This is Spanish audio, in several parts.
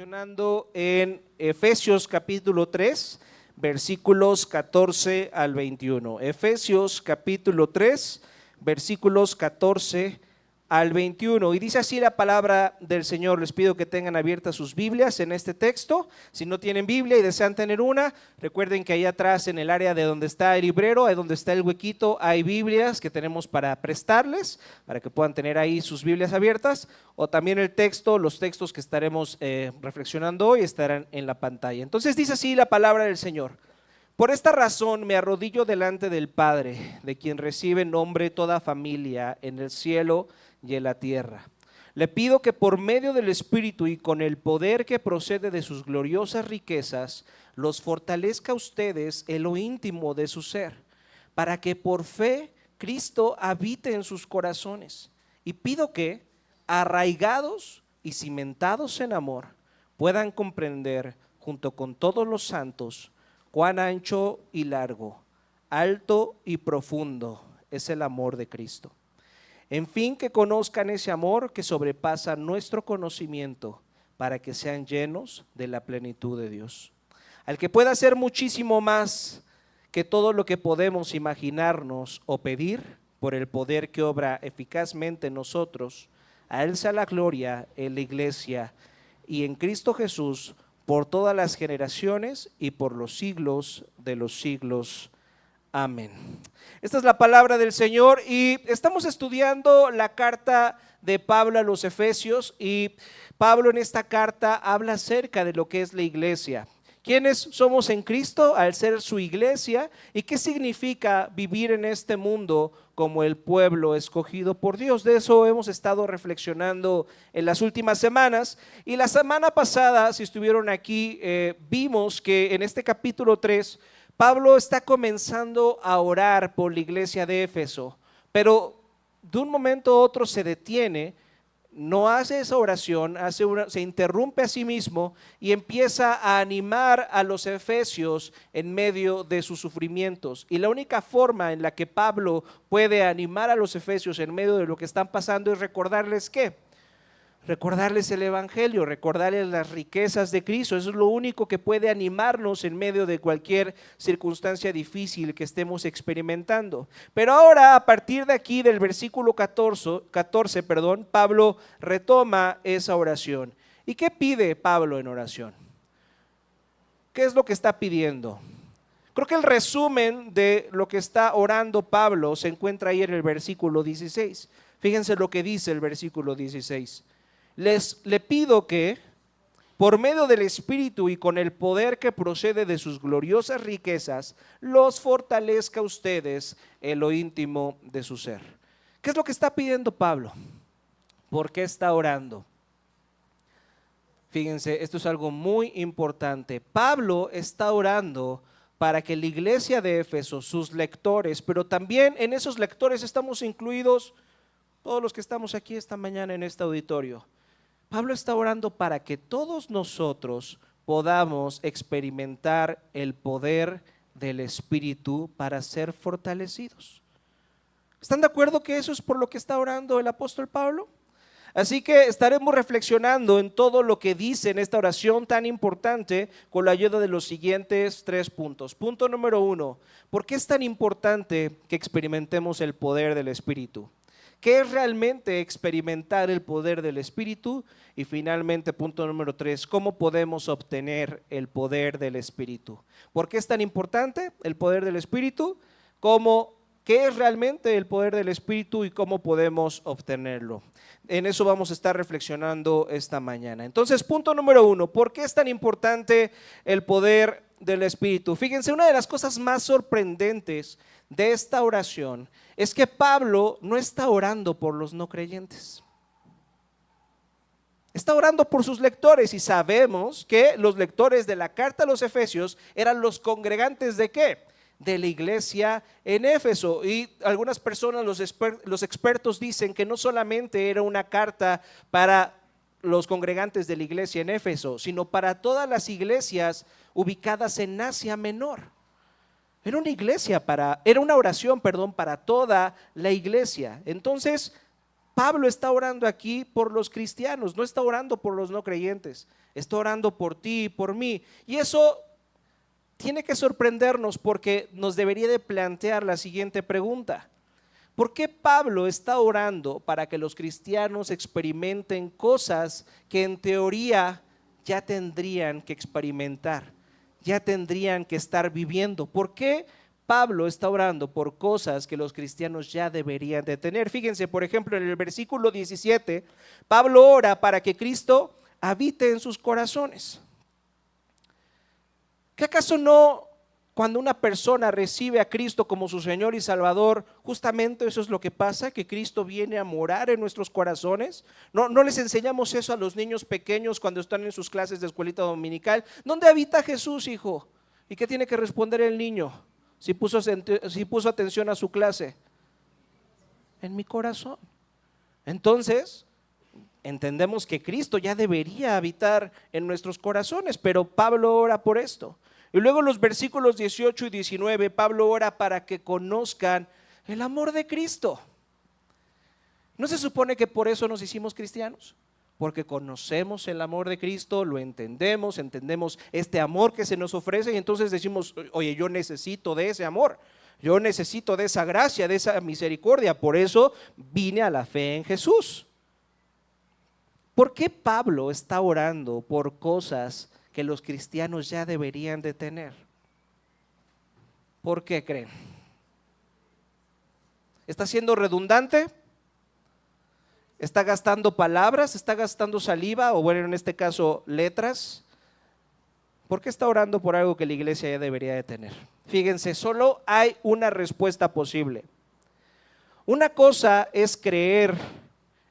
reflexionando en Efesios capítulo 3, versículos 14 al 21. Efesios capítulo 3, versículos 14 al 21. Y dice así la palabra del Señor. Les pido que tengan abiertas sus Biblias en este texto. Si no tienen Biblia y desean tener una, recuerden que ahí atrás en el área de donde está el librero, ahí donde está el huequito, hay Biblias que tenemos para prestarles, para que puedan tener ahí sus Biblias abiertas, o también el texto, los textos que estaremos reflexionando hoy estarán en la pantalla. Entonces dice así la palabra del Señor. Por esta razón me arrodillo delante del Padre, de quien recibe nombre toda familia en el cielo y en la tierra. Le pido que por medio del Espíritu y con el poder que procede de sus gloriosas riquezas, los fortalezca a ustedes en lo íntimo de su ser, para que por fe Cristo habite en sus corazones. Y pido que, arraigados y cimentados en amor, puedan comprender junto con todos los santos cuán ancho y largo, alto y profundo es el amor de Cristo. En fin, que conozcan ese amor que sobrepasa nuestro conocimiento, para que sean llenos de la plenitud de Dios. Al que pueda hacer muchísimo más que todo lo que podemos imaginarnos o pedir, por el poder que obra eficazmente en nosotros, a Él sea la gloria en la iglesia y en Cristo Jesús, por todas las generaciones y por los siglos de los siglos. Amén. Esta es la palabra del Señor y estamos estudiando la carta de Pablo a los Efesios, y Pablo en esta carta habla acerca de lo que es la iglesia. ¿Quiénes somos en Cristo al ser su iglesia? ¿Y qué significa vivir en este mundo como el pueblo escogido por Dios? De eso hemos estado reflexionando en las últimas semanas. Y la semana pasada, si estuvieron aquí, vimos que en este capítulo 3, Pablo está comenzando a orar por la iglesia de Éfeso, pero de un momento a otro se detiene. No hace esa oración, se interrumpe a sí mismo y empieza a animar a los efesios en medio de sus sufrimientos. Y la única forma en la que Pablo puede animar a los efesios en medio de lo que están pasando es recordarles ¿qué? Recordarles el evangelio, recordarles las riquezas de Cristo. Eso es lo único que puede animarnos en medio de cualquier circunstancia difícil que estemos experimentando. Pero ahora, a partir de aquí del versículo 14, Pablo retoma esa oración. ¿Y qué pide Pablo en oración? ¿Qué es lo que está pidiendo? Creo que el resumen de lo que está orando Pablo se encuentra ahí en el versículo 16. Fíjense lo que dice el versículo 16. Le pido que, por medio del Espíritu y con el poder que procede de sus gloriosas riquezas, los fortalezca a ustedes en lo íntimo de su ser. ¿Qué es lo que está pidiendo Pablo? ¿Por qué está orando? Fíjense, esto es algo muy importante. Pablo está orando para que la iglesia de Éfeso, sus lectores, pero también en esos lectores estamos incluidos todos los que estamos aquí esta mañana en este auditorio. Pablo está orando para que todos nosotros podamos experimentar el poder del Espíritu para ser fortalecidos. ¿Están de acuerdo que eso es por lo que está orando el apóstol Pablo? Así que estaremos reflexionando en todo lo que dice en esta oración tan importante con la ayuda de los siguientes 3 puntos. Punto número 1, ¿por qué es tan importante que experimentemos el poder del Espíritu? ¿Qué es realmente experimentar el poder del Espíritu? Y finalmente, punto número 3, ¿cómo podemos obtener el poder del Espíritu? ¿Por qué es tan importante el poder del Espíritu? ¿Qué es realmente el poder del Espíritu y cómo podemos obtenerlo? En eso vamos a estar reflexionando esta mañana. Entonces, punto número 1, ¿por qué es tan importante el poder del Espíritu? Fíjense, una de las cosas más sorprendentes de esta oración es que Pablo no está orando por los no creyentes. Está orando por sus lectores, y sabemos que los lectores de la carta a los Efesios eran los congregantes ¿de qué? De la iglesia en Éfeso. Y algunas personas, los expertos dicen que no solamente era una carta para los congregantes de la iglesia en Éfeso, sino para todas las iglesias ubicadas en Asia Menor. Era una oración para toda la iglesia. Entonces, Pablo está orando aquí por los cristianos, no está orando por los no creyentes, está orando por ti y por mí. Y eso tiene que sorprendernos porque nos debería de plantear la siguiente pregunta: ¿por qué Pablo está orando para que los cristianos experimenten cosas que en teoría ya tendrían que experimentar, ya tendrían que estar viviendo? ¿Por qué Pablo está orando por cosas que los cristianos ya deberían de tener? Fíjense, por ejemplo, en el versículo 17, Pablo ora para que Cristo habite en sus corazones. ¿Qué acaso no, cuando una persona recibe a Cristo como su Señor y Salvador, justamente eso es lo que pasa, que Cristo viene a morar en nuestros corazones? ¿No les enseñamos eso a los niños pequeños cuando están en sus clases de escuelita dominical? ¿Dónde habita Jesús, hijo? ¿Y qué tiene que responder el niño si puso atención a su clase? En mi corazón. Entonces, entendemos que Cristo ya debería habitar en nuestros corazones, pero Pablo ora por esto. Y luego los versículos 18 y 19, Pablo ora para que conozcan el amor de Cristo. ¿No se supone que por eso nos hicimos cristianos? Porque conocemos el amor de Cristo, lo entendemos este amor que se nos ofrece, y entonces decimos: oye, yo necesito de ese amor, yo necesito de esa gracia, de esa misericordia, por eso vine a la fe en Jesús. ¿Por qué Pablo está orando por cosas que los cristianos ya deberían de tener? ¿Por qué creen? ¿Está siendo redundante? ¿Está gastando palabras? ¿Está gastando saliva? O bueno, en este caso, letras. ¿Por qué está orando por algo que la iglesia ya debería de tener? Fíjense, solo hay una respuesta posible. Una cosa es creer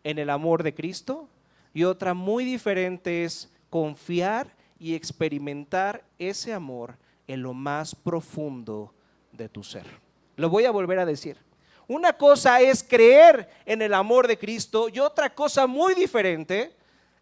en el amor de Cristo, y otra muy diferente es confiar y experimentar ese amor en lo más profundo de tu ser. Lo voy a volver a decir. Una cosa es creer en el amor de Cristo, y otra cosa muy diferente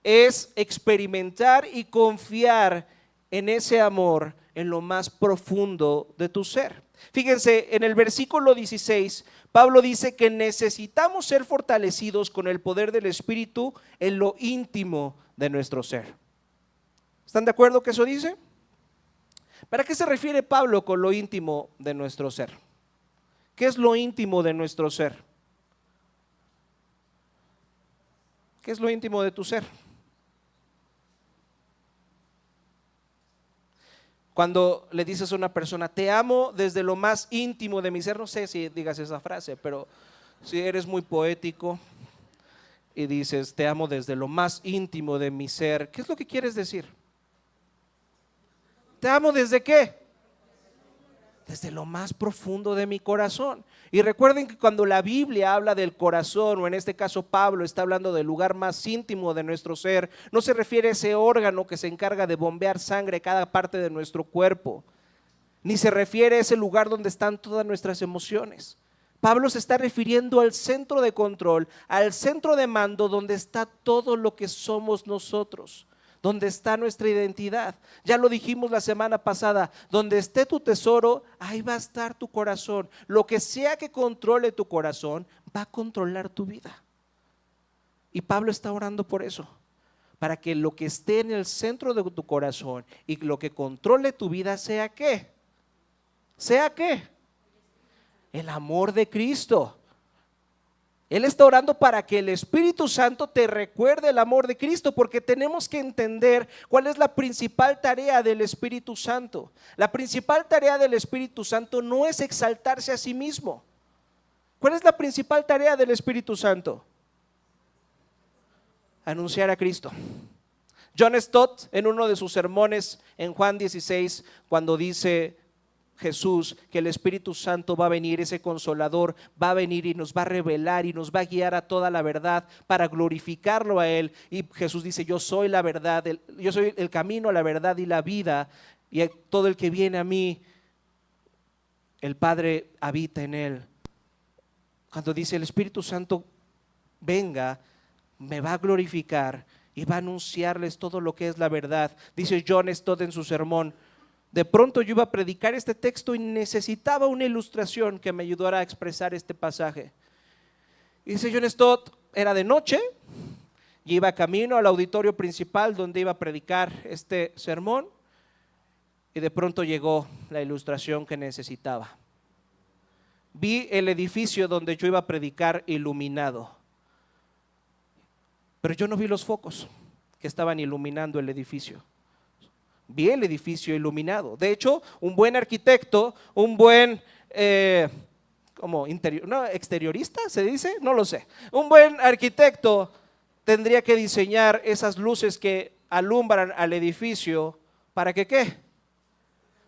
es experimentar y confiar en ese amor en lo más profundo de tu ser. Fíjense, en el versículo 16, Pablo dice que necesitamos ser fortalecidos con el poder del Espíritu en lo íntimo de nuestro ser. ¿Están de acuerdo que eso dice? ¿Para qué se refiere Pablo con lo íntimo de nuestro ser? ¿Qué es lo íntimo de nuestro ser? ¿Qué es lo íntimo de tu ser? Cuando le dices a una persona: te amo desde lo más íntimo de mi ser, no sé si digas esa frase, pero si eres muy poético y dices: te amo desde lo más íntimo de mi ser, ¿qué es lo que quieres decir? ¿Te amo desde qué? Desde lo más profundo de mi corazón. Y recuerden que cuando la Biblia habla del corazón, o en este caso Pablo está hablando del lugar más íntimo de nuestro ser, no se refiere a ese órgano que se encarga de bombear sangre a cada parte de nuestro cuerpo, ni se refiere a ese lugar donde están todas nuestras emociones. Pablo se está refiriendo al centro de control, al centro de mando, donde está todo lo que somos nosotros, donde está nuestra identidad. Ya lo dijimos la semana pasada: donde esté tu tesoro, ahí va a estar tu corazón. Lo que sea que controle tu corazón va a controlar tu vida. Y Pablo está orando por eso, para que lo que esté en el centro de tu corazón y lo que controle tu vida sea ¿qué? ¿Sea qué? El amor de Cristo. Él está orando para que el Espíritu Santo te recuerde el amor de Cristo, porque tenemos que entender cuál es la principal tarea del Espíritu Santo. La principal tarea del Espíritu Santo no es exaltarse a sí mismo. ¿Cuál es la principal tarea del Espíritu Santo? Anunciar a Cristo. John Stott, en uno de sus sermones en Juan 16, cuando dice Jesús que el Espíritu Santo va a venir, ese consolador va a venir y nos va a revelar y nos va a guiar a toda la verdad para glorificarlo a Él. Y Jesús dice: yo soy la verdad, yo soy el camino, la verdad y la vida, y todo el que viene a mí, el Padre habita en él. Cuando dice el Espíritu Santo venga, me va a glorificar y va a anunciarles todo lo que es la verdad. Dice John Stott en su sermón: de pronto yo iba a predicar este texto y necesitaba una ilustración que me ayudara a expresar este pasaje. Y dice John Stott: era de noche y iba camino al auditorio principal donde iba a predicar este sermón y de pronto llegó la ilustración que necesitaba. Vi el edificio donde yo iba a predicar iluminado, pero yo no vi los focos que estaban iluminando el edificio. Vi el edificio iluminado. De hecho, un buen arquitecto, un buen exteriorista se dice, no lo sé. Un buen arquitecto tendría que diseñar esas luces que alumbran al edificio para que ¿qué?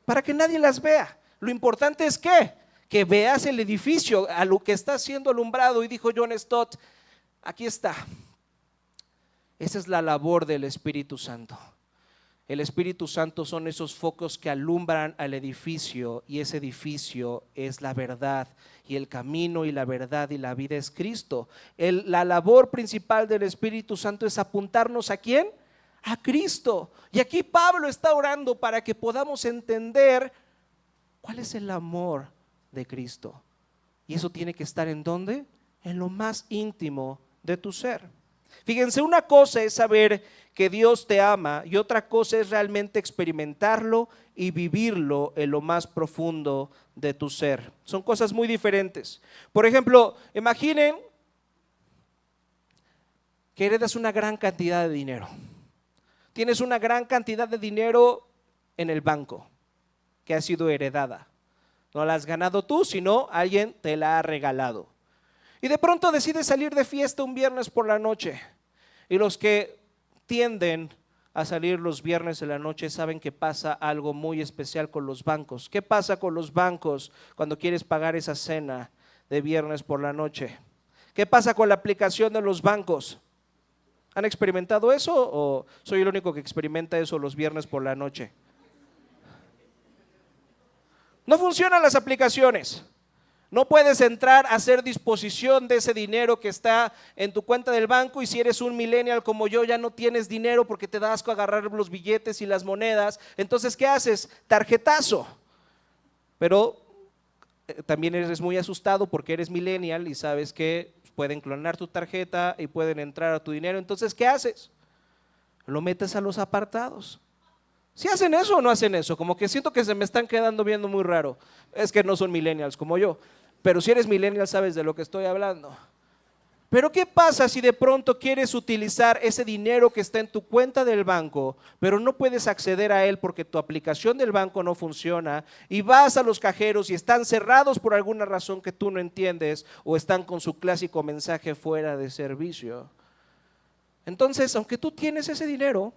Para que nadie las vea. Lo importante es que veas el edificio a lo que está siendo alumbrado. Y dijo John Stott, aquí está. Esa es la labor del Espíritu Santo. El Espíritu Santo son esos focos que alumbran al edificio y ese edificio es la verdad y el camino y la verdad y la vida es Cristo. La labor principal del Espíritu Santo es apuntarnos ¿a quién? A Cristo. Y aquí Pablo está orando para que podamos entender cuál es el amor de Cristo. Y eso tiene que estar ¿en dónde? En lo más íntimo de tu ser. Fíjense, una cosa es saber que Dios te ama y otra cosa es realmente experimentarlo y vivirlo en lo más profundo de tu ser. Son cosas muy diferentes. Por ejemplo, imaginen que heredas una gran cantidad de dinero. Tienes una gran cantidad de dinero en el banco que ha sido heredada. No la has ganado tú, sino alguien te la ha regalado. Y de pronto decides salir de fiesta un viernes por la noche. Y los que tienden a salir los viernes de la noche saben que pasa algo muy especial con los bancos. ¿Qué pasa con los bancos cuando quieres pagar esa cena de viernes por la noche? ¿Qué pasa con la aplicación de los bancos? ¿Han experimentado eso o soy el único que experimenta eso los viernes por la noche? No funcionan las aplicaciones. No puedes entrar a hacer disposición de ese dinero que está en tu cuenta del banco y si eres un millennial como yo ya no tienes dinero porque te da asco agarrar los billetes y las monedas. Entonces, ¿qué haces? Tarjetazo. Pero también eres muy asustado porque eres millennial y sabes que pueden clonar tu tarjeta y pueden entrar a tu dinero. Entonces, ¿qué haces? Lo metes a los apartados. ¿Sí hacen eso o no hacen eso? Como que siento que se me están quedando viendo muy raro. Es que no son millennials como yo. Pero si eres millennial sabes de lo que estoy hablando. Pero ¿qué pasa si de pronto quieres utilizar ese dinero que está en tu cuenta del banco, pero no puedes acceder a él porque tu aplicación del banco no funciona y vas a los cajeros y están cerrados por alguna razón que tú no entiendes o están con su clásico mensaje fuera de servicio? Entonces, aunque tú tienes ese dinero,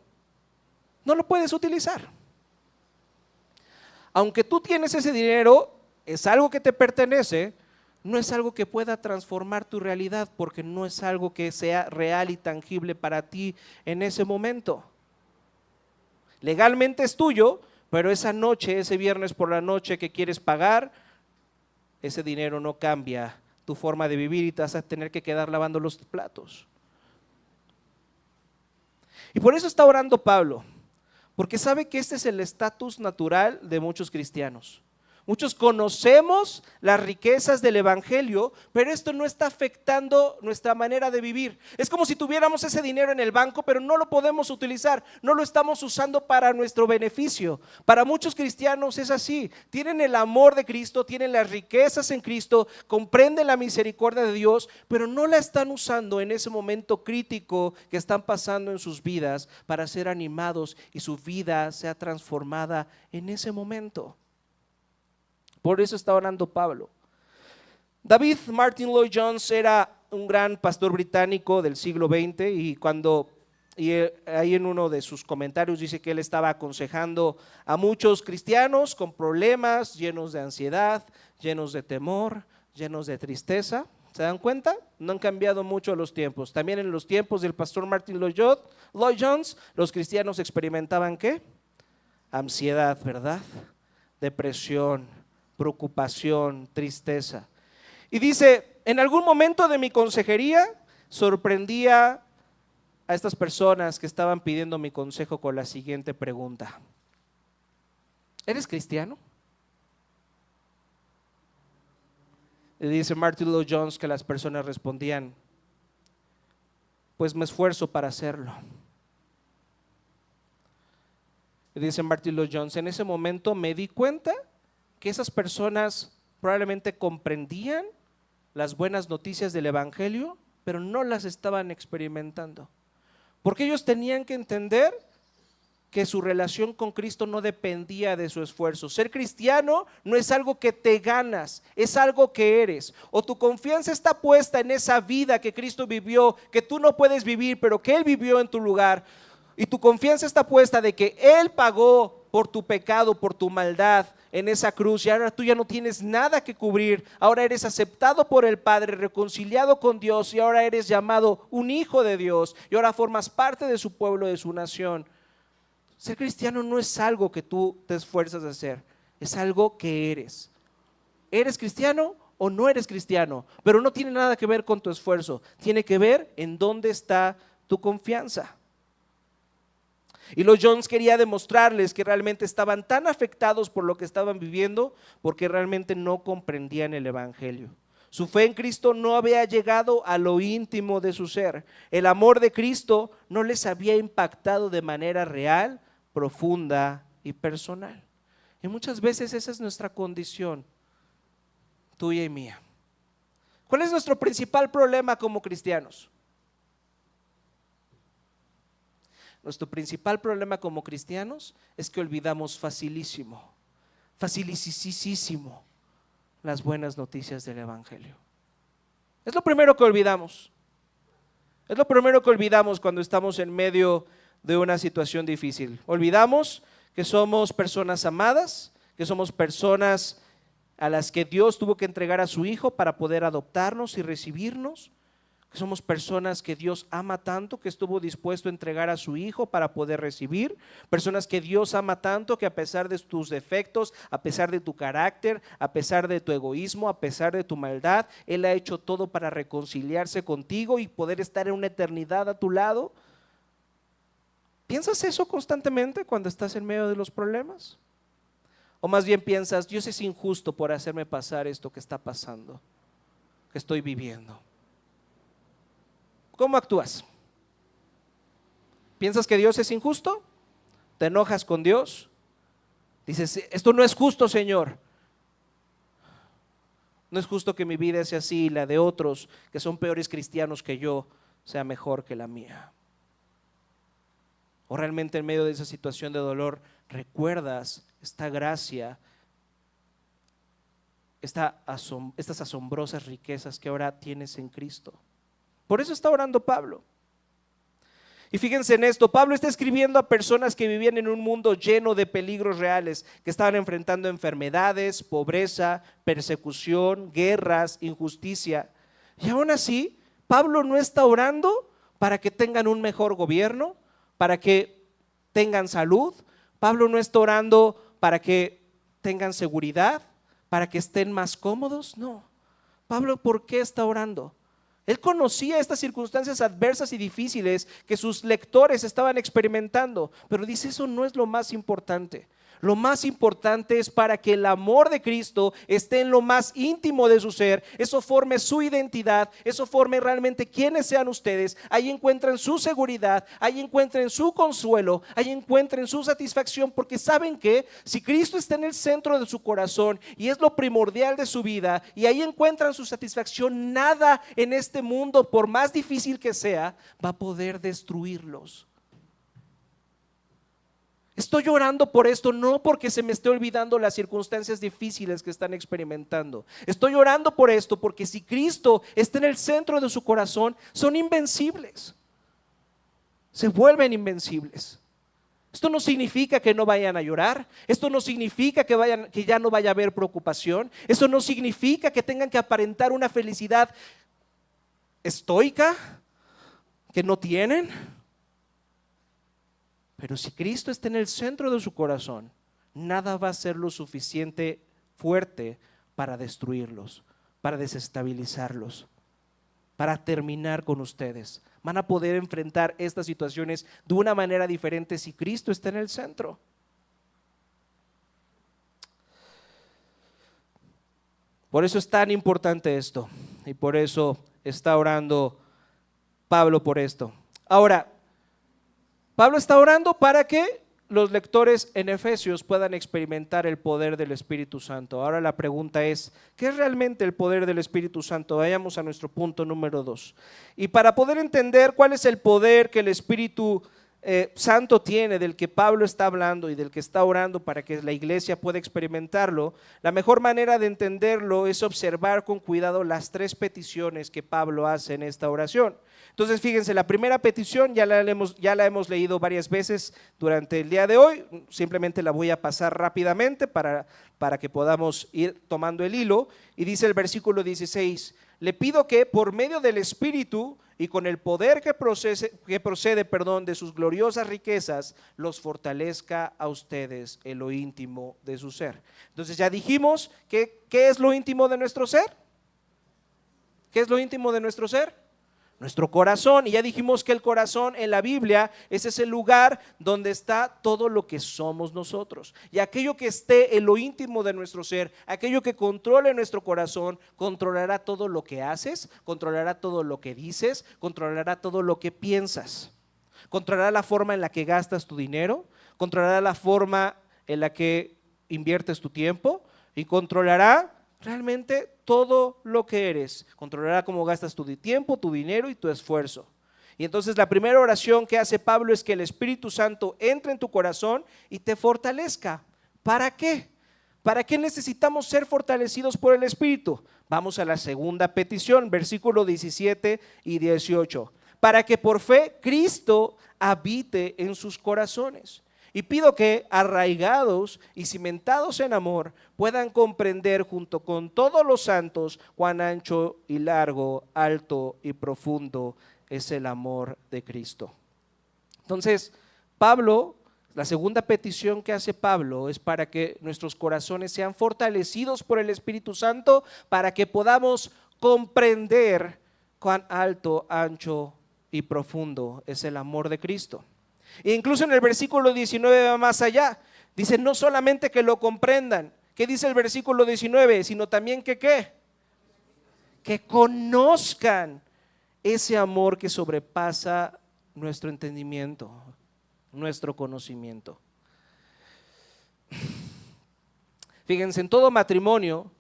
no lo puedes utilizar. Aunque tú tienes ese dinero, es algo que te pertenece, no es algo que pueda transformar tu realidad porque no es algo que sea real y tangible para ti en ese momento. Legalmente es tuyo, pero esa noche, ese viernes por la noche que quieres pagar, ese dinero no cambia tu forma de vivir y te vas a tener que quedar lavando los platos. Y por eso está orando Pablo, porque sabe que este es el estatus natural de muchos cristianos. Muchos conocemos las riquezas del evangelio, pero esto no está afectando nuestra manera de vivir. Es como si tuviéramos ese dinero en el banco, pero no lo podemos utilizar, no lo estamos usando para nuestro beneficio. Para muchos cristianos es así, tienen el amor de Cristo, tienen las riquezas en Cristo, comprenden la misericordia de Dios, pero no la están usando en ese momento crítico que están pasando en sus vidas para ser animados y su vida sea transformada en ese momento. Por eso está orando Pablo. David Martyn Lloyd-Jones era un gran pastor británico del siglo XX y ahí en uno de sus comentarios dice que él estaba aconsejando a muchos cristianos con problemas, llenos de ansiedad, llenos de temor, llenos de tristeza. ¿Se dan cuenta? No han cambiado mucho los tiempos. También en los tiempos del pastor Martyn Lloyd-Jones, los cristianos experimentaban ¿qué? Ansiedad, ¿verdad? Depresión, preocupación, tristeza. Y dice, en algún momento de mi consejería sorprendía a estas personas que estaban pidiendo mi consejo con la siguiente pregunta: ¿eres cristiano? Y dice Martyn Lloyd-Jones que las personas respondían: pues me esfuerzo para hacerlo. Dice Martin Lloyd-Jones, en ese momento me di cuenta que esas personas probablemente comprendían las buenas noticias del Evangelio, pero no las estaban experimentando. Porque ellos tenían que entender que su relación con Cristo no dependía de su esfuerzo. Ser cristiano no es algo que te ganas, es algo que eres. O tu confianza está puesta en esa vida que Cristo vivió, que tú no puedes vivir, pero que Él vivió en tu lugar. Y tu confianza está puesta de que Él pagó por tu pecado, por tu maldad en esa cruz, y ahora tú ya no tienes nada que cubrir. Ahora eres aceptado por el Padre, reconciliado con Dios, y ahora eres llamado un hijo de Dios, y ahora formas parte de su pueblo, de su nación. Ser cristiano no es algo que tú te esfuerzas a hacer, es algo que eres. ¿Eres cristiano o no eres cristiano? Pero no tiene nada que ver con tu esfuerzo, tiene que ver en dónde está tu confianza. Y Lloyd-Jones quería demostrarles que realmente estaban tan afectados por lo que estaban viviendo porque realmente no comprendían el Evangelio. Su fe en Cristo no había llegado a lo íntimo de su ser. El amor de Cristo no les había impactado de manera real, profunda y personal. Y muchas veces esa es nuestra condición, tuya y mía. ¿Cuál es nuestro principal problema como cristianos? Nuestro principal problema como cristianos es que olvidamos facilísimo las buenas noticias del Evangelio. Es lo primero que olvidamos. Es lo primero que olvidamos cuando estamos en medio de una situación difícil. Olvidamos que somos personas amadas, que somos personas a las que Dios tuvo que entregar a su Hijo para poder adoptarnos y recibirnos. Que somos personas que Dios ama tanto que estuvo dispuesto a entregar a su Hijo para poder recibir. Personas que Dios ama tanto que a pesar de tus defectos, a pesar de tu carácter, a pesar de tu egoísmo, a pesar de tu maldad, Él ha hecho todo para reconciliarse contigo y poder estar en una eternidad a tu lado. ¿Piensas eso constantemente cuando estás en medio de los problemas? O más bien piensas, Dios es injusto por hacerme pasar esto que está pasando, que estoy viviendo. ¿Cómo actúas? ¿Piensas que Dios es injusto? ¿Te enojas con Dios? Dices, esto no es justo, Señor. No es justo que mi vida sea así y la de otros que son peores cristianos que yo sea mejor que la mía. O realmente en medio de esa situación de dolor recuerdas esta gracia, estas asombrosas riquezas que ahora tienes en Cristo. Por eso está orando Pablo. Y fíjense en esto, Pablo está escribiendo a personas que vivían en un mundo lleno de peligros reales, que estaban enfrentando enfermedades, pobreza, persecución, guerras, injusticia. Y aún así, Pablo no está orando para que tengan un mejor gobierno, para que tengan salud. Pablo no está orando para que tengan seguridad, para que estén más cómodos. No. Pablo, ¿por qué está orando? Él conocía estas circunstancias adversas y difíciles que sus lectores estaban experimentando, pero dice, eso no es lo más importante. Lo más importante es para que el amor de Cristo esté en lo más íntimo de su ser, eso forme su identidad, eso forme realmente quiénes sean ustedes. Ahí encuentran su seguridad, ahí encuentran su consuelo, ahí encuentran su satisfacción, porque saben que si Cristo está en el centro de su corazón y es lo primordial de su vida, y ahí encuentran su satisfacción, nada en este mundo, por más difícil que sea, va a poder destruirlos. Estoy llorando por esto no porque se me esté olvidando las circunstancias difíciles que están experimentando. Estoy llorando por esto porque si Cristo está en el centro de su corazón, son invencibles. Se vuelven invencibles. Esto no significa que no vayan a llorar. Esto no significa que ya no vaya a haber preocupación. Esto no significa que tengan que aparentar una felicidad estoica que no tienen. Pero si Cristo está en el centro de su corazón, nada va a ser lo suficiente fuerte para destruirlos, para desestabilizarlos, para terminar con ustedes. Van a poder enfrentar estas situaciones de una manera diferente si Cristo está en el centro. Por eso es tan importante esto, y por eso está orando Pablo por esto. Ahora, Pablo está orando para que los lectores en Efesios puedan experimentar el poder del Espíritu Santo. Ahora la pregunta es, ¿qué es realmente el poder del Espíritu Santo? Vayamos a nuestro punto número 2. Y para poder entender cuál es el poder que el Espíritu Santo tiene, del que Pablo está hablando y del que está orando para que la iglesia pueda experimentarlo, la mejor manera de entenderlo es observar con cuidado las 3 peticiones que Pablo hace en esta oración. Entonces fíjense, la primera petición ya la hemos leído varias veces durante el día de hoy, simplemente la voy a pasar rápidamente para que podamos ir tomando el hilo, y dice el versículo 16, le pido que por medio del Espíritu y con el poder que procede de sus gloriosas riquezas, los fortalezca a ustedes en lo íntimo de su ser. Entonces ya dijimos que ¿qué es lo íntimo de nuestro ser? ¿Qué es lo íntimo de nuestro ser? Nuestro corazón. Y ya dijimos que el corazón en la Biblia es ese lugar donde está todo lo que somos nosotros. Y aquello que esté en lo íntimo de nuestro ser, aquello que controle nuestro corazón, controlará todo lo que haces, controlará todo lo que dices, controlará todo lo que piensas. Controlará la forma en la que gastas tu dinero, controlará la forma en la que inviertes tu tiempo y controlará realmente todo lo que eres. Controlará cómo gastas tu tiempo, tu dinero y tu esfuerzo. Y entonces la primera oración que hace Pablo es que el Espíritu Santo entre en tu corazón y te fortalezca. ¿Para qué? ¿Para qué necesitamos ser fortalecidos por el Espíritu? Vamos a la segunda petición, versículo 17 y 18. Para que por fe Cristo habite en sus corazones. Y pido que, arraigados y cimentados en amor, puedan comprender junto con todos los santos cuán ancho y largo, alto y profundo es el amor de Cristo. Entonces, Pablo, la segunda petición que hace Pablo es para que nuestros corazones sean fortalecidos por el Espíritu Santo, para que podamos comprender cuán alto, ancho y profundo es el amor de Cristo. E incluso en el versículo 19 va más allá. Dice no solamente que lo comprendan. ¿Qué dice el versículo 19? Sino también que ¿qué? Que conozcan ese amor que sobrepasa nuestro entendimiento, nuestro conocimiento. Fíjense, en todo matrimonio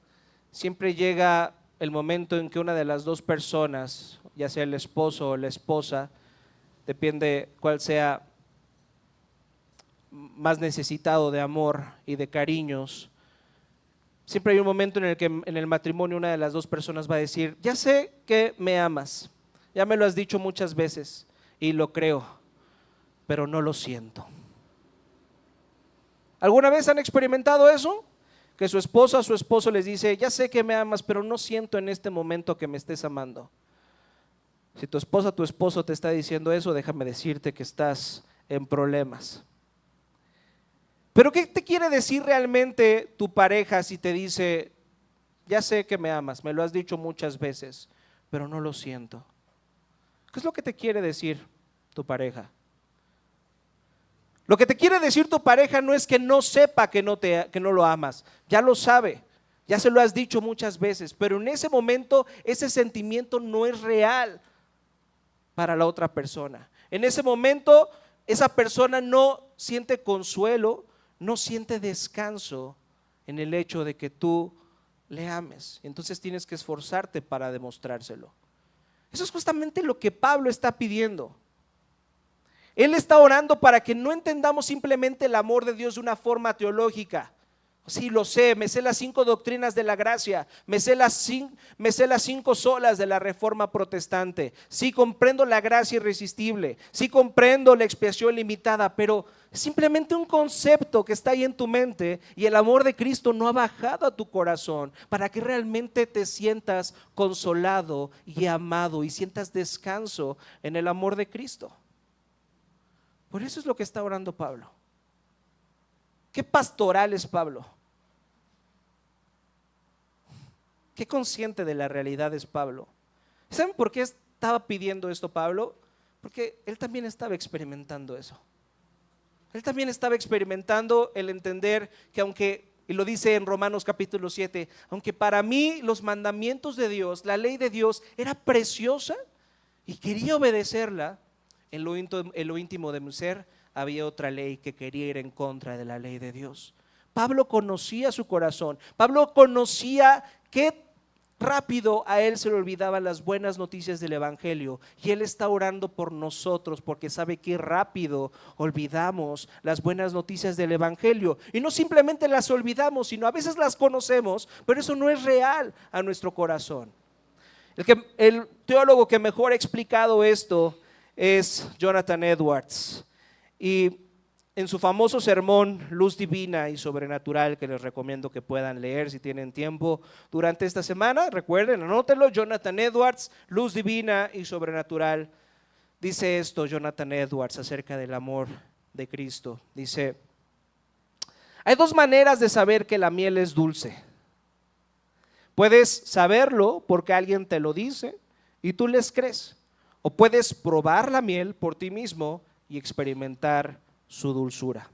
siempre llega el momento en que una de las dos personas, ya sea el esposo o la esposa, depende cuál sea más necesitado de amor y de cariños, siempre hay un momento en el que en el matrimonio una de las dos personas va a decir, ya sé que me amas, ya me lo has dicho muchas veces y lo creo, pero no lo siento. ¿Alguna vez han experimentado eso? Que su esposa o su esposo les dice, ya sé que me amas, pero no siento en este momento que me estés amando. Si tu esposa o tu esposo te está diciendo eso, déjame decirte que estás en problemas. Pero ¿qué te quiere decir realmente tu pareja si te dice, ya sé que me amas, me lo has dicho muchas veces, pero no lo siento? ¿Qué es lo que te quiere decir tu pareja? Lo que te quiere decir tu pareja no es que no sepa que no lo amas, ya lo sabe, ya se lo has dicho muchas veces, pero en ese momento ese sentimiento no es real para la otra persona. En ese momento esa persona no siente consuelo, no siente descanso en el hecho de que tú le ames. Entonces tienes que esforzarte para demostrárselo. Eso es justamente lo que Pablo está pidiendo. Él está orando para que no entendamos simplemente el amor de Dios de una forma teológica. Sí, lo sé, me sé las 5 doctrinas de la gracia, me sé las 5 solas de la Reforma Protestante, sí comprendo la gracia irresistible, sí comprendo la expiación limitada, pero es simplemente un concepto que está ahí en tu mente y el amor de Cristo no ha bajado a tu corazón para que realmente te sientas consolado y amado y sientas descanso en el amor de Cristo. Por eso es lo que está orando Pablo. ¿Qué pastoral es Pablo? ¿Qué consciente de la realidad es Pablo? ¿Saben por qué estaba pidiendo esto Pablo? Porque él también estaba experimentando eso. Él también estaba experimentando el entender que aunque, y lo dice en Romanos capítulo 7, aunque para mí los mandamientos de Dios, la ley de Dios era preciosa, y quería obedecerla, en lo íntimo de mi ser había otra ley que quería ir en contra de la ley de Dios. Pablo conocía su corazón. Pablo conocía qué rápido a él se le olvidaban las buenas noticias del evangelio, y él está orando por nosotros porque sabe que rápido olvidamos las buenas noticias del evangelio, y no simplemente las olvidamos, sino a veces las conocemos, pero eso no es real a nuestro corazón. El teólogo que mejor ha explicado esto es Jonathan Edwards, y en su famoso sermón Luz Divina y Sobrenatural, que les recomiendo que puedan leer si tienen tiempo durante esta semana, recuerden, anótenlo, Jonathan Edwards, Luz Divina y Sobrenatural. Dice esto Jonathan Edwards acerca del amor de Cristo. Dice: hay dos maneras de saber que la miel es dulce. Puedes saberlo porque alguien te lo dice y tú les crees, o puedes probar la miel por ti mismo y experimentar su dulzura.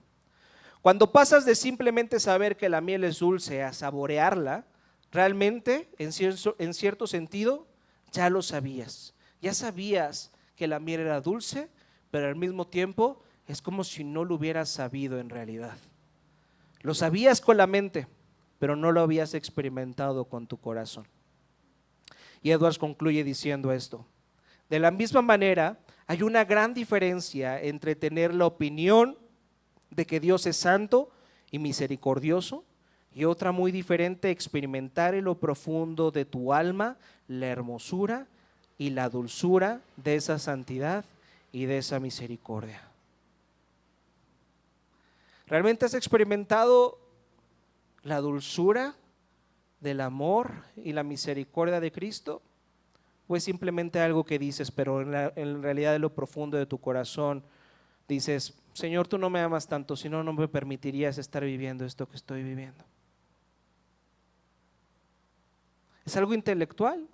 Cuando pasas de simplemente saber que la miel es dulce a saborearla, realmente, en cierto sentido, ya lo sabías. Ya sabías que la miel era dulce, pero al mismo tiempo es como si no lo hubieras sabido en realidad. Lo sabías con la mente, pero no lo habías experimentado con tu corazón. Y Edwards concluye diciendo esto: de la misma manera, hay una gran diferencia entre tener la opinión de que Dios es santo y misericordioso, y otra muy diferente, experimentar en lo profundo de tu alma la hermosura y la dulzura de esa santidad y de esa misericordia. ¿Realmente has experimentado la dulzura del amor y la misericordia de Cristo? ¿O es simplemente algo que dices, pero en realidad en lo profundo de tu corazón dices: Señor, tú no me amas tanto, si no, no me permitirías estar viviendo esto que estoy viviendo? ¿Es algo intelectual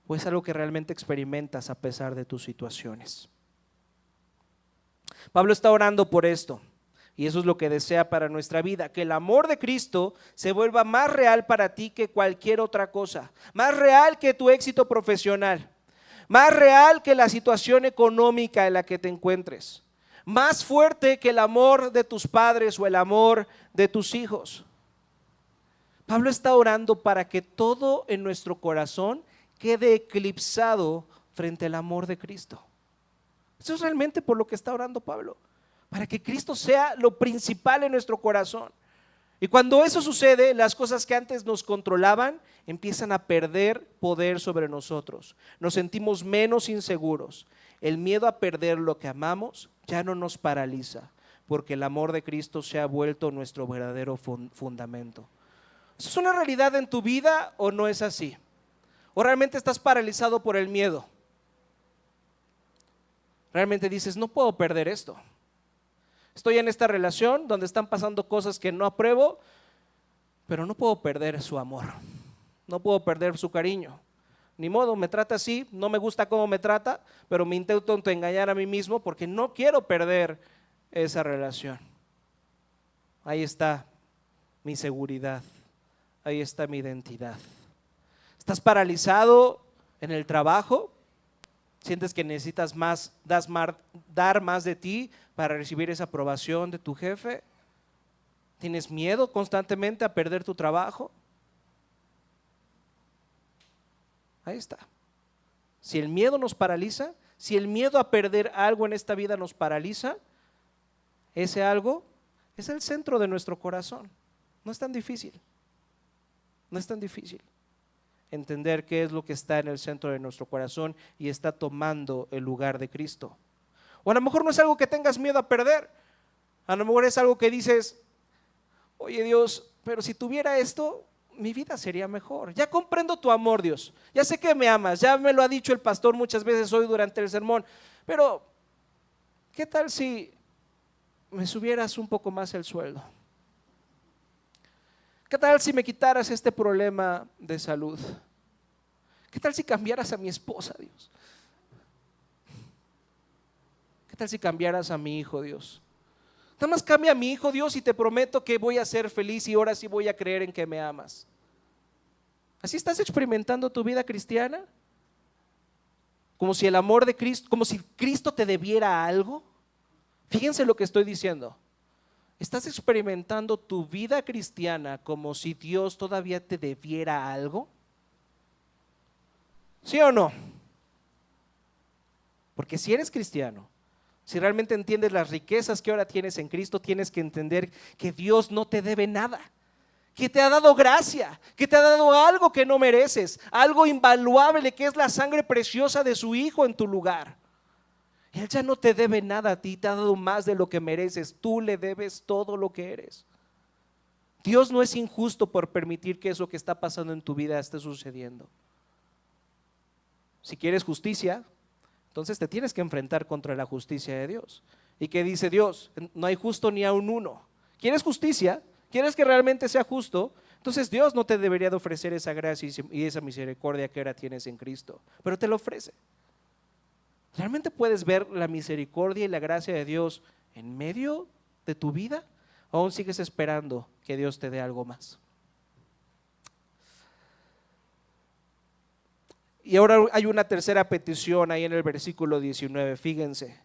o es algo que realmente experimentas a pesar de tus situaciones? Pablo está orando por esto, y eso es lo que desea para nuestra vida: que el amor de Cristo se vuelva más real para ti que cualquier otra cosa, más real que tu éxito profesional, más real que la situación económica en la que te encuentres, más fuerte que el amor de tus padres o el amor de tus hijos. Pablo está orando para que todo en nuestro corazón quede eclipsado frente al amor de Cristo. Eso es realmente por lo que está orando Pablo, para que Cristo sea lo principal en nuestro corazón. Y cuando eso sucede, las cosas que antes nos controlaban empiezan a perder poder sobre nosotros. Nos sentimos menos inseguros. El miedo a perder lo que amamos ya no nos paraliza, porque el amor de Cristo se ha vuelto nuestro verdadero fundamento. ¿Eso es una realidad en tu vida o no es así? ¿O realmente estás paralizado por el miedo? Realmente dices: no puedo perder esto. Estoy en esta relación donde están pasando cosas que no apruebo, pero no puedo perder su amor, no puedo perder su cariño. Ni modo, me trata así, no me gusta cómo me trata, pero me intento engañar a mí mismo porque no quiero perder esa relación. Ahí está mi seguridad, ahí está mi identidad. ¿Estás paralizado en el trabajo? ¿Sientes que necesitas dar más de ti para recibir esa aprobación de tu jefe? ¿Tienes miedo constantemente a perder tu trabajo? Ahí está. Si el miedo nos paraliza, si el miedo a perder algo en esta vida nos paraliza, ese algo es el centro de nuestro corazón. No es tan difícil. No es tan difícil entender qué es lo que está en el centro de nuestro corazón y está tomando el lugar de Cristo. O a lo mejor no es algo que tengas miedo a perder. A lo mejor es algo que dices: oye Dios, pero si tuviera esto, mi vida sería mejor. Ya comprendo tu amor, Dios. Ya sé que me amas, ya me lo ha dicho el pastor muchas veces hoy durante el sermón. Pero, ¿qué tal si me subieras un poco más el sueldo? ¿Qué tal si me quitaras este problema de salud? ¿Qué tal si cambiaras a mi esposa, Dios? ¿Qué tal si cambiaras a mi hijo, Dios? Nada más cambia a mi hijo, Dios, y te prometo que voy a ser feliz y ahora sí voy a creer en que me amas. ¿Así estás experimentando tu vida cristiana? como si el amor de Cristo, como si Cristo te debiera algo. Fíjense lo que estoy diciendo. ¿Estás experimentando tu vida cristiana como si Dios todavía te debiera algo? ¿Sí o no? Porque si eres cristiano, si realmente entiendes las riquezas que ahora tienes en Cristo, tienes que entender que Dios no te debe nada, que te ha dado gracia, que te ha dado algo que no mereces, algo invaluable que es la sangre preciosa de su Hijo en tu lugar. Él ya no te debe nada a ti, te ha dado más de lo que mereces, tú le debes todo lo que eres. Dios no es injusto por permitir que eso que está pasando en tu vida esté sucediendo. Si quieres justicia, entonces te tienes que enfrentar contra la justicia de Dios. ¿Y qué dice Dios? No hay justo ni aun uno. ¿Quieres justicia? ¿Quieres que realmente sea justo? Entonces Dios no te debería de ofrecer esa gracia y esa misericordia que ahora tienes en Cristo, pero te lo ofrece. ¿Realmente puedes ver la misericordia y la gracia de Dios en medio de tu vida? ¿O aún sigues esperando que Dios te dé algo más? Y ahora hay una tercera petición ahí en el versículo 19, fíjense.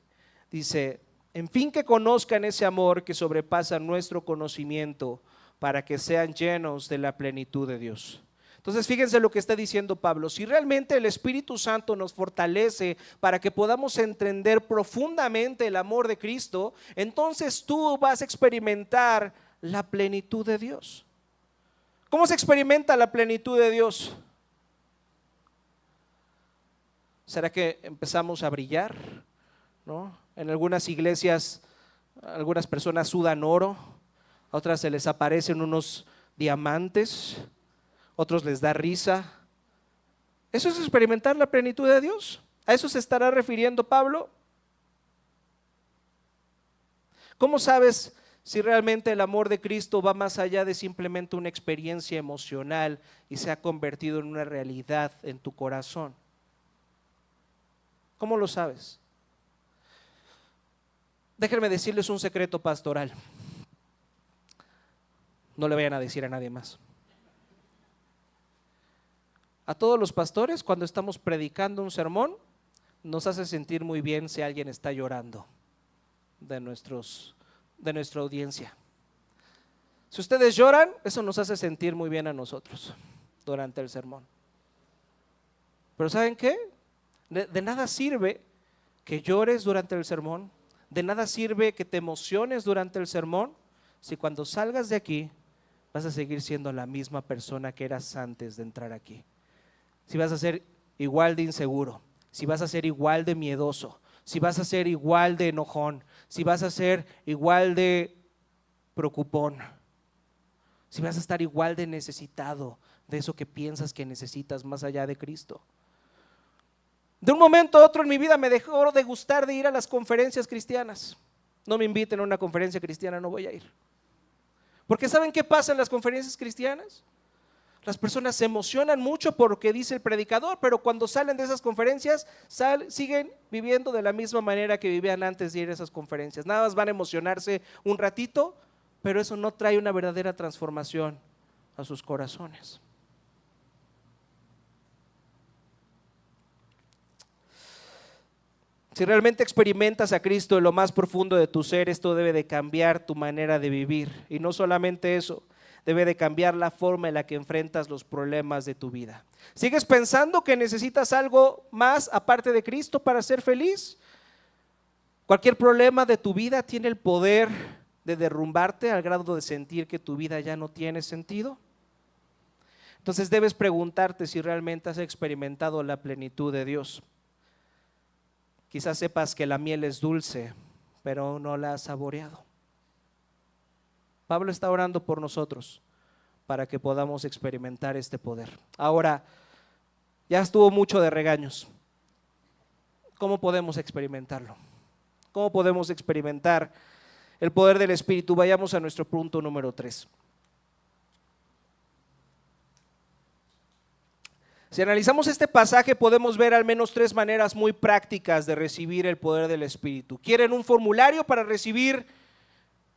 Dice, en fin que conozcan ese amor que sobrepasa nuestro conocimiento para que sean llenos de la plenitud de Dios. Entonces fíjense lo que está diciendo Pablo, si realmente el Espíritu Santo nos fortalece para que podamos entender profundamente el amor de Cristo, entonces tú vas a experimentar la plenitud de Dios. ¿Cómo se experimenta la plenitud de Dios? ¿Será que empezamos a brillar? ¿No? En algunas iglesias, algunas personas sudan oro, a otras se les aparecen unos diamantes, otros les da risa. ¿Eso es experimentar la plenitud de Dios? ¿A eso se estará refiriendo Pablo? ¿Cómo sabes si realmente el amor de Cristo va más allá de simplemente una experiencia emocional y se ha convertido en una realidad en tu corazón? ¿Cómo lo sabes? Déjenme decirles un secreto pastoral. No le vayan a decir a nadie más. A todos los pastores, cuando estamos predicando un sermón, nos hace sentir muy bien si alguien está llorando de nuestra audiencia. Si ustedes lloran, eso nos hace sentir muy bien a nosotros durante el sermón. Pero ¿saben qué? De nada sirve que llores durante el sermón, de nada sirve que te emociones durante el sermón, si cuando salgas de aquí vas a seguir siendo la misma persona que eras antes de entrar aquí. Si vas a ser igual de inseguro, si vas a ser igual de miedoso, si vas a ser igual de enojón, si vas a ser igual de preocupón, si vas a estar igual de necesitado de eso que piensas que necesitas más allá de Cristo. De un momento a otro en mi vida me dejó de gustar de ir a las conferencias cristianas. No me inviten a una conferencia cristiana, no voy a ir. Porque ¿saben qué pasa en las conferencias cristianas? Las personas se emocionan mucho por lo que dice el predicador, pero cuando salen de esas conferencias siguen viviendo de la misma manera que vivían antes de ir a esas conferencias. Nada más van a emocionarse un ratito, pero eso no trae una verdadera transformación a sus corazones. Si realmente experimentas a Cristo en lo más profundo de tu ser, esto debe de cambiar tu manera de vivir. Y no solamente eso, debe de cambiar la forma en la que enfrentas los problemas de tu vida. ¿Sigues pensando que necesitas algo más aparte de Cristo para ser feliz? Cualquier problema de tu vida tiene el poder de derrumbarte al grado de sentir que tu vida ya no tiene sentido. Entonces debes preguntarte si realmente has experimentado la plenitud de Dios. Quizás sepas que la miel es dulce, pero no la has saboreado. Pablo está orando por nosotros para que podamos experimentar este poder. Ahora, ya estuvo mucho de regaños. ¿Cómo podemos experimentarlo? ¿Cómo podemos experimentar el poder del Espíritu? Vayamos a nuestro punto número 3. Si analizamos este pasaje, podemos ver al menos 3 maneras muy prácticas de recibir el poder del Espíritu. ¿Quieren un formulario para recibir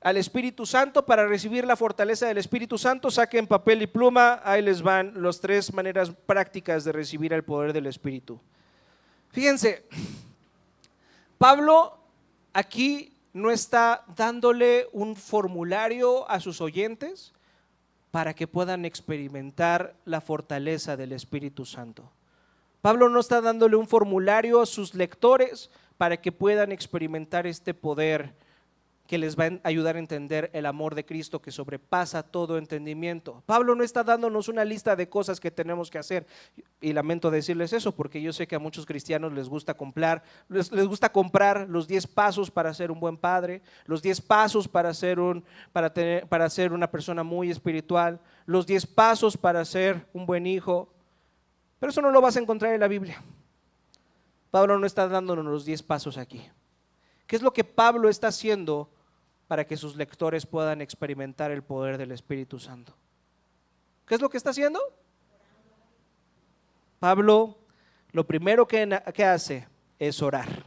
al Espíritu Santo, para recibir la fortaleza del Espíritu Santo? Saquen papel y pluma, ahí les van las 3 maneras prácticas de recibir el poder del Espíritu. Fíjense, Pablo aquí no está dándole un formulario a sus oyentes para que puedan experimentar la fortaleza del Espíritu Santo. Pablo no está dándole un formulario a sus lectores para que puedan experimentar este poder que les va a ayudar a entender el amor de Cristo que sobrepasa todo entendimiento. Pablo no está dándonos una lista de cosas que tenemos que hacer, y lamento decirles eso porque yo sé que a muchos cristianos les gusta comprar los 10 pasos para ser un buen padre, los 10 pasos para ser una persona muy espiritual, los 10 pasos para ser un buen hijo, pero eso no lo vas a encontrar en la Biblia. Pablo no está dándonos los 10 pasos aquí. ¿Qué es lo que Pablo está haciendo para que sus lectores puedan experimentar el poder del Espíritu Santo? ¿Qué es lo que está haciendo? Pablo lo primero que hace es orar.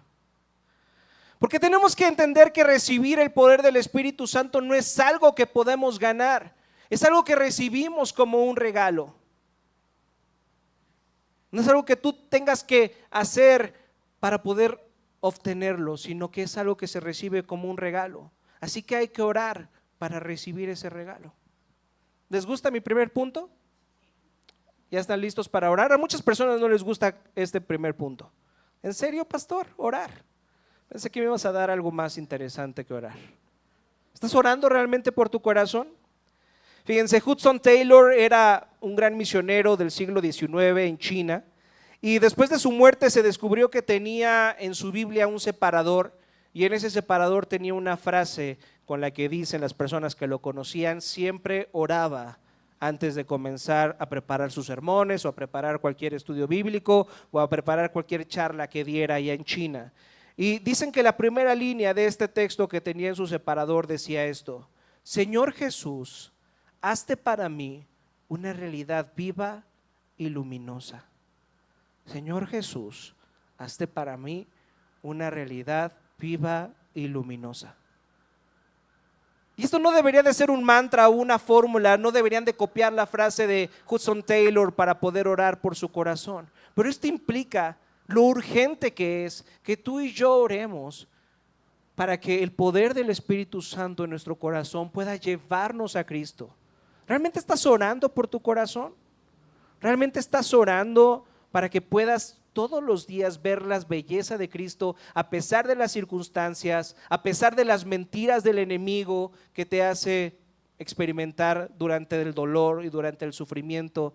Porque tenemos que entender que recibir el poder del Espíritu Santo no es algo que podemos ganar, es algo que recibimos como un regalo. No es algo que tú tengas que hacer para poder obtenerlo, sino que es algo que se recibe como un regalo. Así que hay que orar para recibir ese regalo. ¿Les gusta mi primer punto? ¿Ya están listos para orar? A muchas personas no les gusta este primer punto. ¿En serio, pastor? Orar. Pensé que me ibas a dar algo más interesante que orar. ¿Estás orando realmente por tu corazón? Fíjense, Hudson Taylor era un gran misionero del siglo XIX en China, y después de su muerte se descubrió que tenía en su Biblia un separador, y en ese separador tenía una frase con la que dicen las personas que lo conocían: siempre oraba antes de comenzar a preparar sus sermones o a preparar cualquier estudio bíblico o a preparar cualquier charla que diera allá en China. Y dicen que la primera línea de este texto que tenía en su separador decía esto: Señor Jesús, hazte para mí una realidad viva y luminosa. Señor Jesús, hazte para mí una realidad viva y luminosa. Y esto no debería de ser un mantra o una fórmula, no deberían de copiar la frase de Hudson Taylor para poder orar por su corazón. Pero esto implica lo urgente que es que tú y yo oremos para que el poder del Espíritu Santo en nuestro corazón pueda llevarnos a Cristo. ¿Realmente estás orando por tu corazón? ¿Realmente estás orando para que puedas todos los días ver la belleza de Cristo a pesar de las circunstancias, a pesar de las mentiras del enemigo que te hace experimentar durante el dolor y durante el sufrimiento?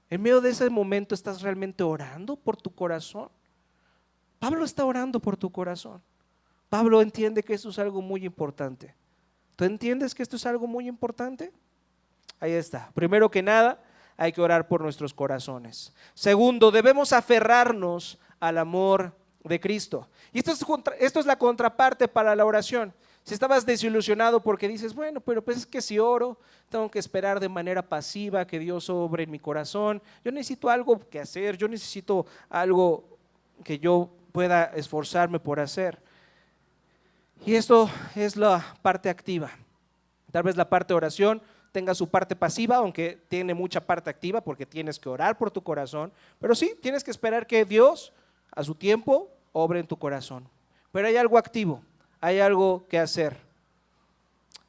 En medio de ese momento, ¿estás realmente orando por tu corazón? Pablo está orando por tu corazón. Pablo entiende que esto es algo muy importante. ¿Tú entiendes que esto es algo muy importante? Ahí está. Primero que nada, hay que orar por nuestros corazones. Segundo, debemos aferrarnos al amor de Cristo. Y esto es la contraparte para la oración. Si estabas desilusionado porque dices, bueno, pero pues es que si oro, tengo que esperar de manera pasiva que Dios obre en mi corazón. Yo necesito algo que hacer, yo necesito algo que yo pueda esforzarme por hacer. Y esto es la parte activa. Tal vez la parte de oración tenga su parte pasiva, aunque tiene mucha parte activa porque tienes que orar por tu corazón, pero sí, tienes que esperar que Dios a su tiempo obre en tu corazón. Pero hay algo activo, hay algo que hacer.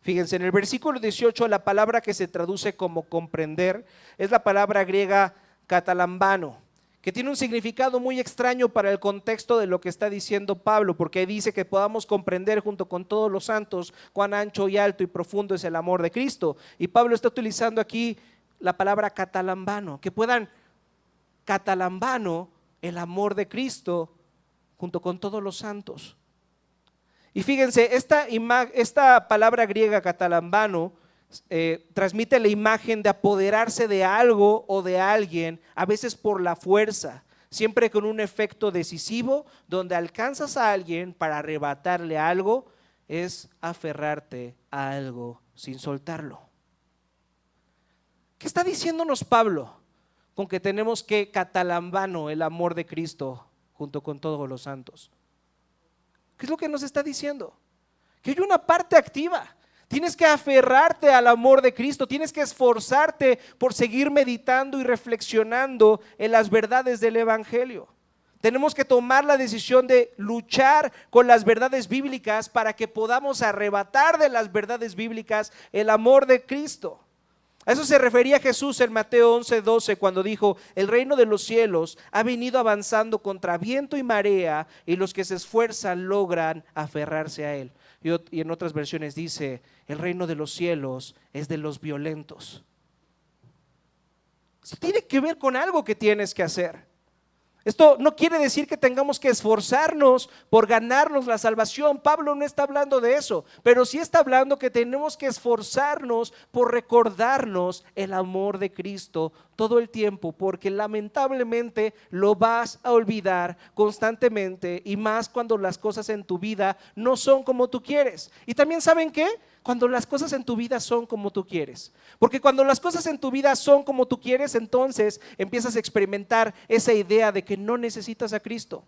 Fíjense, en el versículo 18 la palabra que se traduce como comprender es la palabra griega katalambano, que tiene un significado muy extraño para el contexto de lo que está diciendo Pablo, porque dice que podamos comprender junto con todos los santos cuán ancho y alto y profundo es el amor de Cristo. Y Pablo está utilizando aquí la palabra katalambano, que puedan katalambano el amor de Cristo junto con todos los santos. Y fíjense, esta palabra griega katalambano transmite la imagen de apoderarse de algo o de alguien, a veces por la fuerza, siempre con un efecto decisivo, donde alcanzas a alguien para arrebatarle algo, es aferrarte a algo sin soltarlo. ¿Qué está diciéndonos Pablo con que tenemos que katalambano el amor de Cristo junto con todos los santos? ¿Qué es lo que nos está diciendo? Que hay una parte activa. Tienes que aferrarte al amor de Cristo, tienes que esforzarte por seguir meditando y reflexionando en las verdades del Evangelio. Tenemos que tomar la decisión de luchar con las verdades bíblicas para que podamos arrebatar de las verdades bíblicas el amor de Cristo. A eso se refería Jesús en Mateo 11:12 cuando dijo: el reino de los cielos ha venido avanzando contra viento y marea, y los que se esfuerzan logran aferrarse a él. Y en otras versiones dice: el reino de los cielos es de los violentos. Eso tiene que ver con algo que tienes que hacer. Esto no quiere decir que tengamos que esforzarnos por ganarnos la salvación. Pablo no está hablando de eso, pero sí está hablando que tenemos que esforzarnos por recordarnos el amor de Cristo todo el tiempo, porque lamentablemente lo vas a olvidar constantemente, y más cuando las cosas en tu vida no son como tú quieres. Y también, ¿saben qué? Cuando las cosas en tu vida son como tú quieres. Porque cuando las cosas en tu vida son como tú quieres, entonces empiezas a experimentar esa idea de que no necesitas a Cristo.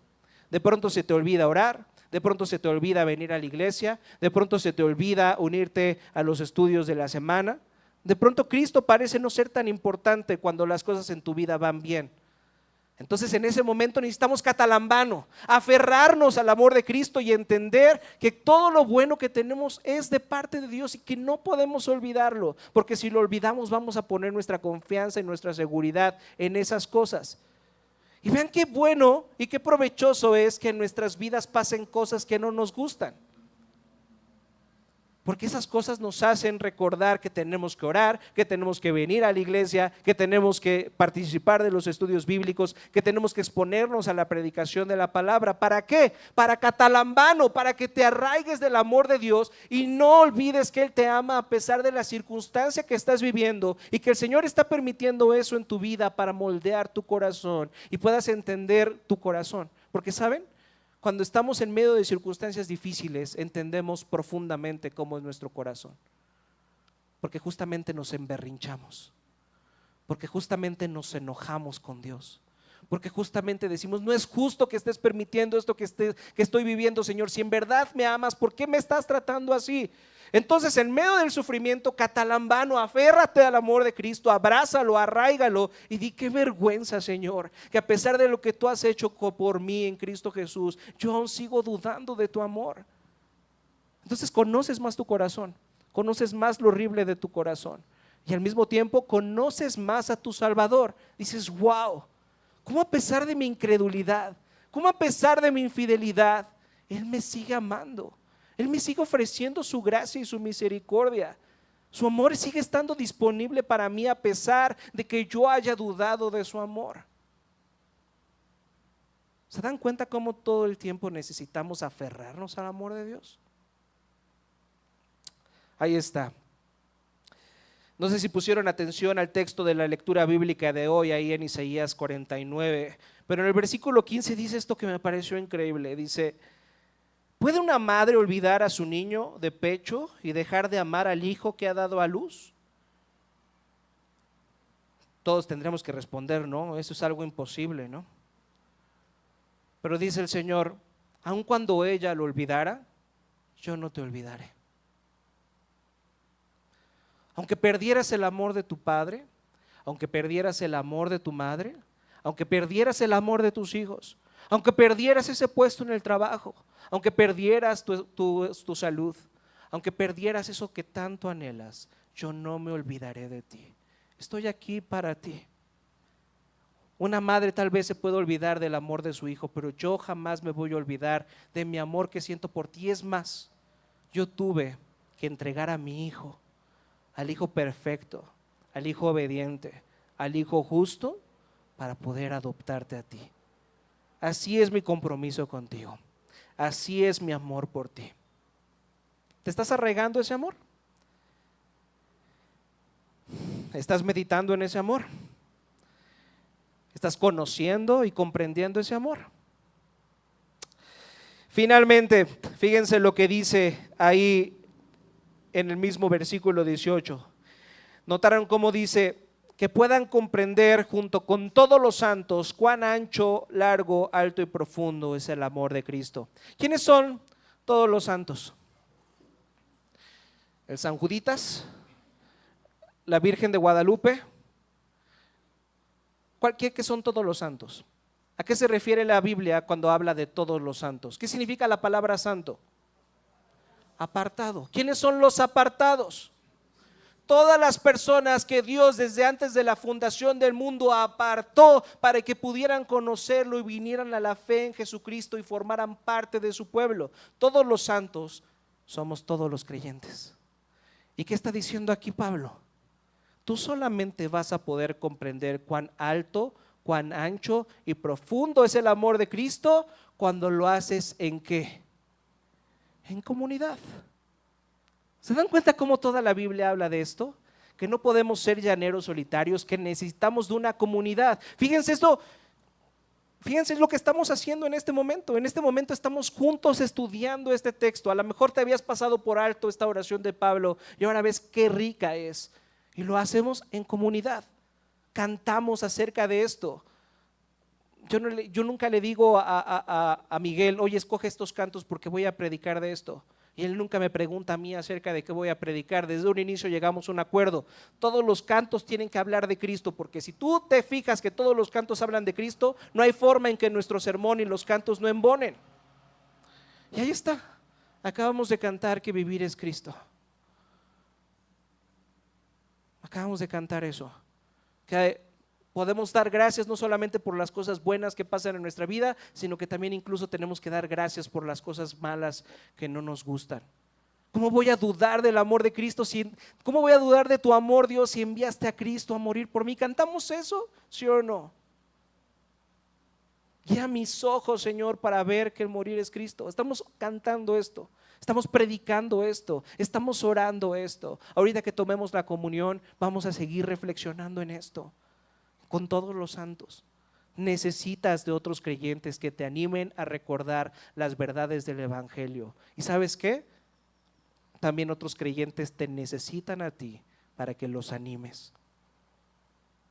De pronto se te olvida orar, de pronto se te olvida venir a la iglesia, de pronto se te olvida unirte a los estudios de la semana. De pronto Cristo parece no ser tan importante cuando las cosas en tu vida van bien. Entonces en ese momento necesitamos catalambano, aferrarnos al amor de Cristo y entender que todo lo bueno que tenemos es de parte de Dios y que no podemos olvidarlo, porque si lo olvidamos vamos a poner nuestra confianza y nuestra seguridad en esas cosas. Y vean qué bueno y qué provechoso es que en nuestras vidas pasen cosas que no nos gustan. Porque esas cosas nos hacen recordar que tenemos que orar, que tenemos que venir a la iglesia, que tenemos que participar de los estudios bíblicos, que tenemos que exponernos a la predicación de la palabra. ¿Para qué? Para catalambano, para que te arraigues del amor de Dios y no olvides que Él te ama a pesar de la circunstancia que estás viviendo, y que el Señor está permitiendo eso en tu vida para moldear tu corazón y puedas entender tu corazón. Porque ¿saben? Cuando estamos en medio de circunstancias difíciles, entendemos profundamente cómo es nuestro corazón. Porque justamente nos emberrinchamos, porque justamente nos enojamos con Dios, porque justamente decimos: no es justo que estés permitiendo esto que estoy viviendo, Señor. Si en verdad me amas, ¿por qué me estás tratando así? Entonces, en medio del sufrimiento, catalambano, aférrate al amor de Cristo, abrázalo, arráigalo y di: qué vergüenza, Señor, que a pesar de lo que tú has hecho por mí en Cristo Jesús, yo aún sigo dudando de tu amor. Entonces conoces más tu corazón, conoces más lo horrible de tu corazón, y al mismo tiempo conoces más a tu Salvador. Dices: wow, cómo a pesar de mi incredulidad, cómo a pesar de mi infidelidad, Él me sigue amando. Él me sigue ofreciendo su gracia y su misericordia. Su amor sigue estando disponible para mí a pesar de que yo haya dudado de su amor. ¿Se dan cuenta cómo todo el tiempo necesitamos aferrarnos al amor de Dios? Ahí está. No sé si pusieron atención al texto de la lectura bíblica de hoy, ahí en Isaías 49, pero en el versículo 15 dice esto que me pareció increíble. Dice: ¿puede una madre olvidar a su niño de pecho y dejar de amar al hijo que ha dado a luz? Todos tendremos que responder: no, eso es algo imposible, ¿no? Pero dice el Señor: aun cuando ella lo olvidara, yo no te olvidaré. Aunque perdieras el amor de tu padre, aunque perdieras el amor de tu madre, aunque perdieras el amor de tus hijos, aunque perdieras ese puesto en el trabajo, aunque perdieras tu salud, aunque perdieras eso que tanto anhelas, yo no me olvidaré de ti. Estoy aquí para ti. Una madre tal vez se puede olvidar del amor de su hijo, pero yo jamás me voy a olvidar de mi amor que siento por ti. Es más, yo tuve que entregar a mi hijo, al hijo perfecto, al hijo obediente, al hijo justo, para poder adoptarte a ti. Así es mi compromiso contigo. Así es mi amor por ti. ¿Te estás arraigando ese amor? ¿Estás meditando en ese amor? ¿Estás conociendo y comprendiendo ese amor? Finalmente, fíjense lo que dice ahí en el mismo versículo 18. ¿Notaron cómo dice? Que puedan comprender junto con todos los santos cuán ancho, largo, alto y profundo es el amor de Cristo. ¿Quiénes son todos los santos? El San Juditas, la Virgen de Guadalupe. ¿Qué son todos los santos? ¿A qué se refiere la Biblia cuando habla de todos los santos? ¿Qué significa la palabra santo? Apartado. ¿Quiénes son los apartados? Todas las personas que Dios desde antes de la fundación del mundo apartó para que pudieran conocerlo y vinieran a la fe en Jesucristo y formaran parte de su pueblo. Todos los santos somos todos los creyentes. ¿Y qué está diciendo aquí Pablo? Tú solamente vas a poder comprender cuán alto, cuán ancho y profundo es el amor de Cristo cuando lo haces ¿en qué? En comunidad. ¿Se dan cuenta cómo toda la Biblia habla de esto? Que no podemos ser llaneros solitarios, que necesitamos de una comunidad. Fíjense esto, fíjense lo que estamos haciendo en este momento. En este momento estamos juntos estudiando este texto. A lo mejor te habías pasado por alto esta oración de Pablo y ahora ves qué rica es. Y lo hacemos en comunidad. Cantamos acerca de esto. Yo nunca le digo a Miguel, oye, escoge estos cantos porque voy a predicar de esto. Y él nunca me pregunta a mí acerca de qué voy a predicar. Desde un inicio llegamos a un acuerdo. Todos los cantos tienen que hablar de Cristo, porque si tú te fijas que todos los cantos hablan de Cristo, no hay forma en que nuestro sermón y los cantos no embonen. Y ahí está. Acabamos de cantar que vivir es Cristo. Acabamos de cantar eso. Que podemos dar gracias no solamente por las cosas buenas que pasan en nuestra vida, sino que también incluso tenemos que dar gracias por las cosas malas que no nos gustan. ¿Cómo voy a dudar del amor de Cristo? ¿Cómo voy a dudar de tu amor, Dios, si enviaste a Cristo a morir por mí? ¿Cantamos eso? ¿Sí o no? Guía mis ojos, Señor, para ver que el morir es Cristo. Estamos cantando esto. Estamos predicando esto, estamos orando esto. Ahorita que tomemos la comunión, vamos a seguir reflexionando en esto. Con todos los santos. Necesitas de otros creyentes que te animen a recordar las verdades del Evangelio. ¿Y sabes qué? También otros creyentes te necesitan a ti para que los animes.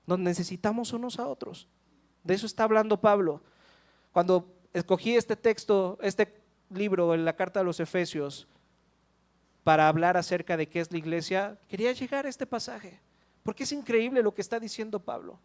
Nos necesitamos unos a otros. De eso está hablando Pablo. Cuando escogí este texto, este libro en la carta a los Efesios, para hablar acerca de qué es la iglesia, quería llegar a este pasaje, porque es increíble lo que está diciendo Pablo.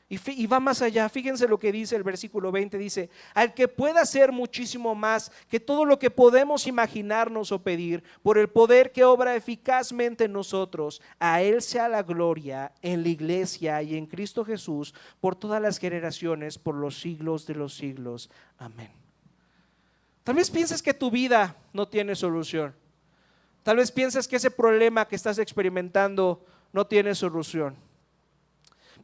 Y va más allá. Fíjense lo que dice el versículo 20, dice: al que pueda hacer muchísimo más que todo lo que podemos imaginarnos o pedir, por el poder que obra eficazmente en nosotros, a Él sea la gloria en la iglesia y en Cristo Jesús por todas las generaciones, por los siglos de los siglos. Amén. Tal vez pienses que tu vida no tiene solución. Tal vez pienses que ese problema que estás experimentando no tiene solución.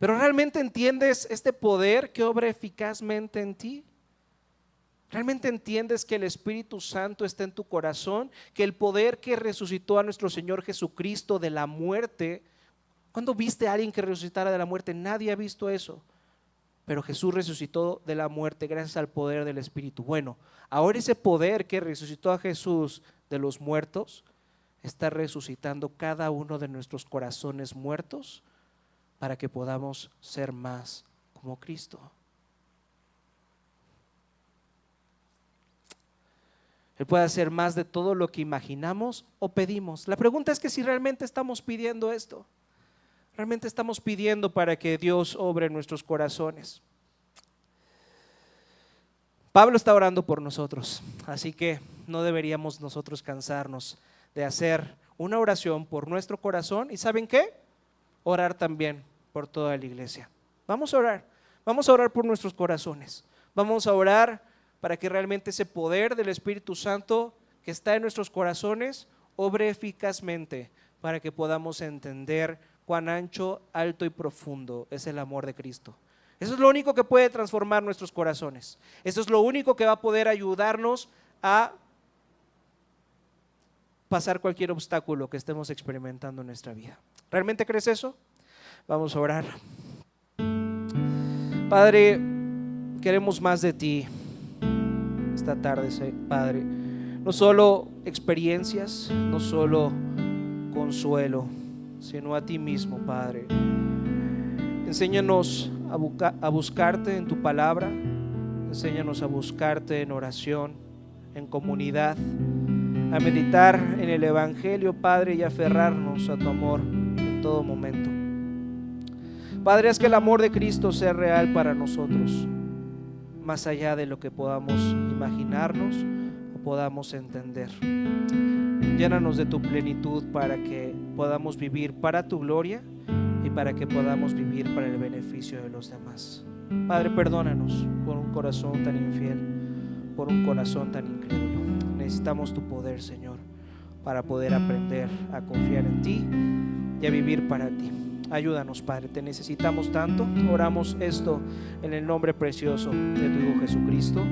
Pero ¿realmente entiendes este poder que obra eficazmente en ti? ¿Realmente entiendes que el Espíritu Santo está en tu corazón? Que el poder que resucitó a nuestro Señor Jesucristo de la muerte. ¿Cuándo viste a alguien que resucitara de la muerte? Nadie ha visto eso. Pero Jesús resucitó de la muerte gracias al poder del Espíritu. Bueno, ahora ese poder que resucitó a Jesús de los muertos está resucitando cada uno de nuestros corazones muertos, para que podamos ser más como Cristo. Él puede hacer más de todo lo que imaginamos o pedimos. La pregunta es que si realmente estamos pidiendo esto, realmente estamos pidiendo para que Dios obre en nuestros corazones. Pablo está orando por nosotros, así que no deberíamos nosotros cansarnos de hacer una oración por nuestro corazón. ¿Y saben qué? Orar también por toda la iglesia. Vamos a orar por nuestros corazones. Vamos a orar para que realmente ese poder del Espíritu Santo que está en nuestros corazones obre eficazmente, para que podamos entender cuán ancho, alto y profundo es el amor de Cristo. Eso es lo único que puede transformar nuestros corazones. Eso es lo único que va a poder ayudarnos a pasar cualquier obstáculo que estemos experimentando en nuestra vida. ¿Realmente crees eso? Vamos a orar. Padre, queremos más de ti esta tarde, Padre. No solo experiencias, no solo consuelo, sino a ti mismo, Padre. Enséñanos a buscarte en tu palabra. Enséñanos a buscarte en oración, en comunidad, a meditar en el Evangelio, Padre, y aferrarnos a tu amor en todo momento. Padre, haz que el amor de Cristo sea real para nosotros. más allá de lo que podamos imaginarnos o podamos entender. Llénanos de tu plenitud para que podamos vivir para tu gloria y para que podamos vivir para el beneficio de los demás. Padre, perdónanos por un corazón tan infiel, por un corazón tan incrédulo. Necesitamos tu poder, Señor, para poder aprender a confiar en ti y a vivir para ti. Ayúdanos, Padre, te necesitamos tanto. Oramos esto en el nombre precioso de tu Hijo Jesucristo.